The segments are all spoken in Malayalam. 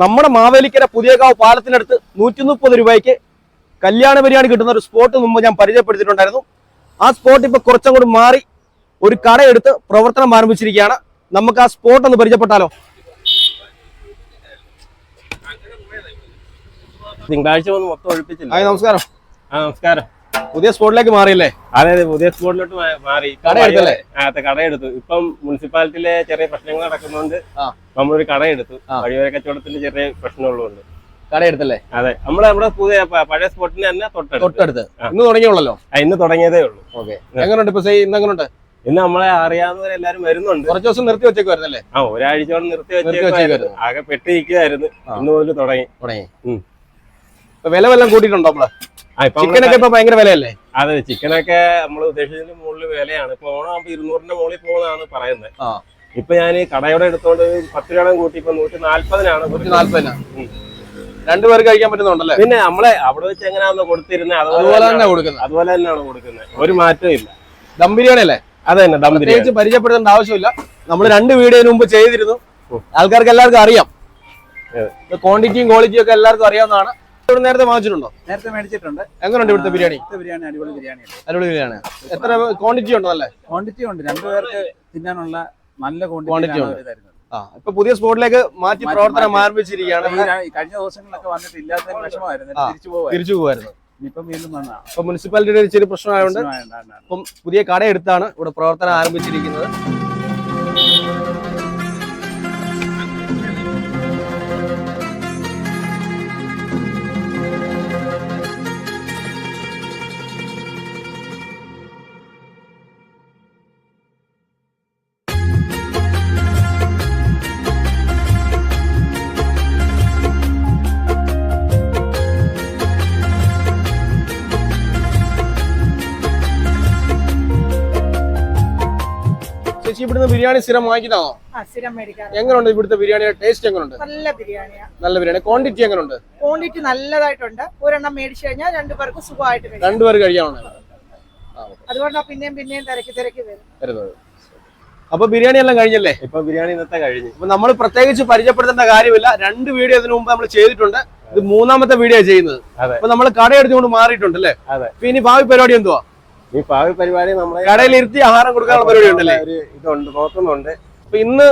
നമ്മുടെ മാവേലിക്കര പുതിയകാവ് പാലത്തിനടുത്ത് 130 രൂപയ്ക്ക് കല്യാണ ബിരിയാണി കിട്ടുന്ന ഒരു സ്പോട്ട് മുമ്പ് ഞാൻ പരിചയപ്പെടുത്തിയിട്ടുണ്ടായിരുന്നു. ആ സ്പോട്ട് ഇപ്പൊ കുറച്ചങ്ങോട്ട് മാറി ഒരു കടയെടുത്ത് പ്രവർത്തനം ആരംഭിച്ചിരിക്കുകയാണ്. നമുക്ക് ആ സ്പോട്ട് ഒന്ന് പരിചയപ്പെട്ടാലോ? തിങ്കളാഴ്ച വന്ന് മൊത്തം ഒഴിപ്പിച്ചില്ല. നമസ്കാരം. നമസ്കാരം. പുതിയ സ്പോട്ടിലേക്ക് മാറിയല്ലേ? അതെ, പുതിയ സ്പോട്ടിലോട്ട് മാറി. കടയെടുത്തല്ലേ? കടയെടുത്തു. ഇപ്പം മുനിസിപ്പാലിറ്റിയിലെ ചെറിയ പ്രശ്നങ്ങൾ നടക്കുന്നതുകൊണ്ട് നമ്മളൊരു കടയെടുത്തു. വഴിയോര കച്ചവടത്തിന്റെ ചെറിയ പ്രശ്നമുള്ളതുകൊണ്ട് കടയെടുത്തല്ലേ? അതെ, നമ്മുടെ പുതിയ പഴയ സ്പോട്ടിന് തന്നെ തൊട്ടടുത്ത്. ഇന്ന് തുടങ്ങിയുള്ളല്ലോ? ഇന്ന് തുടങ്ങിയതേ ഉള്ളൂ. ഓക്കെ, എങ്ങനെയുണ്ട് ഇപ്പൊ? ഇന്ന് എങ്ങനെയുണ്ട്? ഇന്ന് നമ്മളെ അറിയാവുന്നവരെല്ലാരും വരുന്നുണ്ട്. കുറച്ച് ദിവസം നിർത്തി വെച്ചേക്കുവായിരുന്നല്ലേ? ഒരാഴ്ചയോളം നിർത്തി വെച്ചേക്കുവായിരുന്നു. ആകെ പെട്ടിരിക്കുവായിരുന്നു. ഇന്ന് മുതൽ തുടങ്ങി. വില വല്ലതും കൂട്ടിയിട്ടുണ്ടോ? നമ്മള് ചിക്കനൊക്കെ ഇപ്പൊ ഭയങ്കര വിലയല്ലേ? അതെ, ചിക്കനൊക്കെ നമ്മൾ ഉദ്ദേശിച്ചതിന് മുകളിൽ വിലയാണ്. ഇപ്പൊ ഓണാകുമ്പോ 200ന്റെ മുകളിൽ പോകുന്നതാണ് പറയുന്നത്. ഇപ്പൊ ഞാൻ ഈ കടയോടെ എടുത്തോണ്ട് 10 രൂപ കൂട്ടി ഇപ്പൊ 140-നാണ്. 140 രണ്ടുപേർക്ക് കഴിക്കാൻ പറ്റുന്നുണ്ടല്ലേ? പിന്നെ നമ്മളെ അവിടെ വെച്ച് എങ്ങനെയാണോ കൊടുത്തിരുന്നത് അതുപോലെ തന്നെയാണ് കൊടുക്കുന്നത്. ഒരു മാറ്റവും ഇല്ല. ദം ബിരിയാണി അല്ലേ? അതെ തന്നെ, ദം ബിരിയാണി. പരിചയപ്പെടുത്തേണ്ട ആവശ്യമില്ല. നമ്മൾ 2 വീഡിയോന് മുമ്പ് ചെയ്തിരുന്നു. ആൾക്കാർക്ക് എല്ലാവർക്കും അറിയാം. ക്വാണ്ടിറ്റിയും ക്വാളിറ്റിയും ഒക്കെ എല്ലാവർക്കും അറിയാവുന്നതാണ്. ഇവിടെ നേരത്തെ വാങ്ങിച്ചിട്ടുണ്ടോ? നേരത്തെ മേടിച്ചിട്ടുണ്ട്. എങ്ങനെയുണ്ട് ഇവിടുത്തെ ബിരിയാണി? ബിരിയാണി അടിപൊളി ബിരിയാണിയാണ്. അടിപൊളി ബിരിയാണി. എത്ര ക്വാണ്ടിറ്റി ഉണ്ടോ? അല്ലേ, ക്വാണ്ടിറ്റി ഉണ്ട്. 2 പേർക്ക് തിന്നാനുള്ള നല്ല ക്വാണ്ടിറ്റി ഉണ്ട്. ഇപ്പൊ പുതിയ സ്പോട്ടിലേക്ക് മാറ്റി പ്രവർത്തനം ആരംഭിച്ചിരിക്കുകയാണ്. കഴിഞ്ഞ ദിവസങ്ങളിലൊക്കെ വന്നിട്ട് ഇല്ലാത്തതിന് വിഷമമായിരുന്നു. തിരിച്ചു പോകുമായിരുന്നു. ഇനിയിപ്പം വീണ്ടും വന്നതാണ്. ഇപ്പൊ മുനിസിപ്പാലിറ്റിയുടെ ഒരു ചെറിയ പ്രശ്നമായതുകൊണ്ട് ഇപ്പം പുതിയ കട എടുത്താണ് ഇവിടെ പ്രവർത്തനം ആരംഭിച്ചിരിക്കുന്നത്. ചേച്ചി ഇവിടുന്ന് ബിരിയാണി സ്ഥിരം വാങ്ങിക്കുന്നതാണോ? എങ്ങനെയുണ്ട് ഇവിടുത്തെ ബിരിയാണിയുടെ ടേസ്റ്റ്? എങ്ങനെയുണ്ട്? നല്ല ബിരിയാണിയാണ്. നല്ല ബിരിയാണി. ക്വാണ്ടിറ്റി എങ്ങനെയുണ്ട്? ക്വാണ്ടിറ്റി നല്ലതായിട്ടുണ്ട്. ഒരെണ്ണം മേടിച്ചു കഴിഞ്ഞാൽ 2 പേർക്ക് സുഖമായിട്ട് കഴിക്കാം. 2 പേർക്ക് കഴിക്കാവുന്നതാണ്. അതുകൊണ്ടാണ് പിന്നെയും തിരക്കി വരുന്നത്. അപ്പൊ ബിരിയാണി എല്ലാം കഴിഞ്ഞല്ലേ? ഇപ്പൊ ബിരിയാണി ഇന്നത്തെ കഴിഞ്ഞു. അപ്പൊ നമ്മൾ പ്രത്യേകിച്ച് പരിചയപ്പെടുത്തേണ്ട കാര്യമില്ല. 2 വീഡിയോ ഇതിനു മുമ്പ് നമ്മൾ ചെയ്തിട്ടുണ്ട്. ഇത് 3ാമത്തെ വീഡിയോ ചെയ്യുന്നത്. അപ്പൊ നമ്മൾ കടയെടുത്തുകൊണ്ട് മാറിയിട്ടുണ്ട് അല്ലേ? ഇനി ഭാവി പരിപാടി എന്തുവാ? ഈ ഭാവി പരിപാടി നമ്മളെ കടയിൽ ഇരുത്തി ആഹാരം കൊടുക്കാനുള്ള പരിപാടി ഉണ്ടല്ലേ? ഇതുണ്ട്, നോക്കുന്നുണ്ട്. അപ്പൊ ഇന്ന്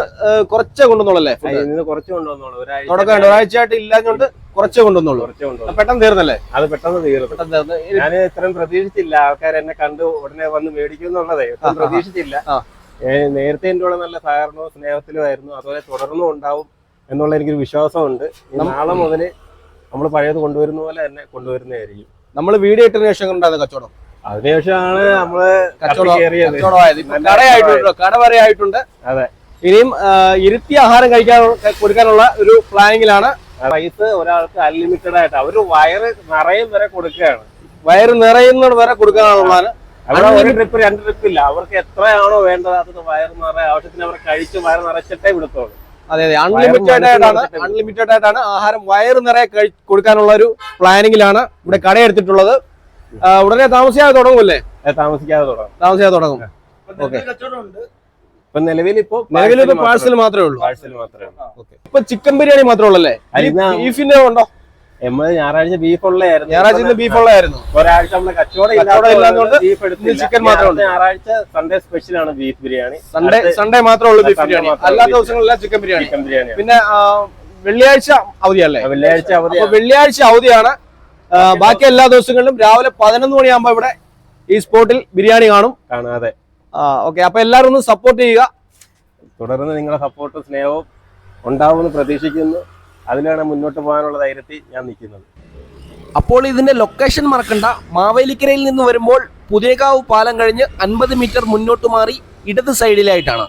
കുറച്ചേ കൊണ്ടുവന്നോളല്ലേ? ഇന്ന് കുറച്ച് കൊണ്ടുവന്നോളൂ. ഒരാഴ്ചയായിട്ട് ഇല്ലാഞ്ഞോണ്ട് കുറച്ചേ കൊണ്ടുവന്നുള്ളൂ. പെട്ടെന്ന് തീർന്നല്ലേ? അത് പെട്ടെന്ന് തീർന്നു. ഞാൻ ഇത്രയും പ്രതീക്ഷിച്ചില്ല. ആൾക്കാർ എന്നെ കണ്ട് ഉടനെ വന്ന് മേടിക്കും എന്നുള്ളതേ പ്രതീക്ഷിച്ചില്ല. നേരത്തെ എന്റെ കൂടെ നല്ല സഹകരണവും സ്നേഹത്തിലുമായിരുന്നു. അതുപോലെ തുടർന്നും ഉണ്ടാവും എന്നുള്ള എനിക്കൊരു വിശ്വാസമുണ്ട്. നാളെ മുതല് നമ്മൾ പഴയത് കൊണ്ടുവരുന്ന പോലെ തന്നെ കൊണ്ടുവരുന്നതായിരിക്കും. നമ്മൾ വീഡിയോ ഇട്ടതിന് ശേഷം ഉണ്ടായിരുന്ന കച്ചവടം, അതിനുശേഷമാണ് നമ്മള് കട വരെ ആയിട്ടുണ്ട്. അതെ, ഇനിയും ഇരുത്തി ആഹാരം കൊടുക്കാനുള്ള ഒരു പ്ലാനിങ്ങിലാണ്. റൈസ് ഒരാൾക്ക് അൺലിമിറ്റഡ് ആയിട്ട് അവര് വയറ് നിറയും വരെ കൊടുക്കുകയാണ്. വയറ് നിറയുന്നത് വരെ കൊടുക്കാനുള്ളതാണ്. അവിടെ 1 ട്രിപ്പ് 2 ട്രിപ്പ് ഇല്ല. അവർക്ക് എത്രയാണോ വേണ്ടത് അത് വയറ് നിറയെ ആവശ്യത്തിന് അവർ കഴിച്ച് വയറ് നിറച്ചിട്ടേ വിടത്തുള്ളൂ. അതെ, അൺലിമിറ്റഡ് ആയിട്ടാണ് ആഹാരം വയറ് നിറയെ കൊടുക്കാനുള്ള ഒരു പ്ലാനിങ്ങിലാണ് ഇവിടെ കടയെടുത്തിട്ടുള്ളത്. ഉടനെ താമസിയാതെ തുടങ്ങൂല്ലേ? താമസിക്കാതെ തുടങ്ങും. ഓക്കെ, ഇപ്പൊ നിലവിൽ പാഴ്സൽ മാത്രമേ ഉള്ളൂ. ഇപ്പൊ ചിക്കൻ ബിരിയാണി മാത്രമേ ഉള്ളല്ലേ? ബീഫിന്റെ ഉണ്ടോ? ഞായറാഴ്ച ബീഫ് ഉള്ളായിരുന്നു. ഒരാഴ്ച നമ്മള് കച്ചവടം ഇല്ലാത്തതുകൊണ്ട് ബീഫ് എടുത്തില്ല. ചിക്കൻ മാത്രമേ. ഞായറാഴ്ച സൺഡേ സ്പെഷ്യൽ ആണ് ബീഫ് ബിരിയാണി. സൺഡേ മാത്രമേ ഉള്ളൂ ബീഫ് ബിരിയാണി. അല്ലാത്ത ദിവസങ്ങളിലെല്ലാം ചിക്കൻ ബിരിയാണി. പിന്നെ വെള്ളിയാഴ്ച അവധിയല്ലേ? വെള്ളിയാഴ്ച അവധിയാണ്. ബാക്കി എല്ലാ ദിവസങ്ങളിലും രാവിലെ 11 മണിയാകുമ്പോ ഇവിടെ ഈ സ്പോട്ടിൽ ബിരിയാണി കാണും. അതെ, ഓക്കെ. അപ്പൊ എല്ലാവരും ഒന്ന് സപ്പോർട്ട് ചെയ്യുക. തുടർന്ന് നിങ്ങളുടെ സപ്പോർട്ടും സ്നേഹവും ഉണ്ടാവുമെന്ന് പ്രതീക്ഷിക്കുന്നു. അതിലാണ് മുന്നോട്ട് പോകാനുള്ള ധൈര്യത്തിൽ ഞാൻ നിൽക്കുന്നത്. അപ്പോൾ ഇതിന്റെ ലൊക്കേഷൻ മറക്കണ്ട. മാവേലിക്കരയിൽ നിന്ന് വരുമ്പോൾ പുതിയകാവ് പാലം കഴിഞ്ഞ് 50 മീറ്റർ മുന്നോട്ട് മാറി ഇടത് സൈഡിലായിട്ടാണ്.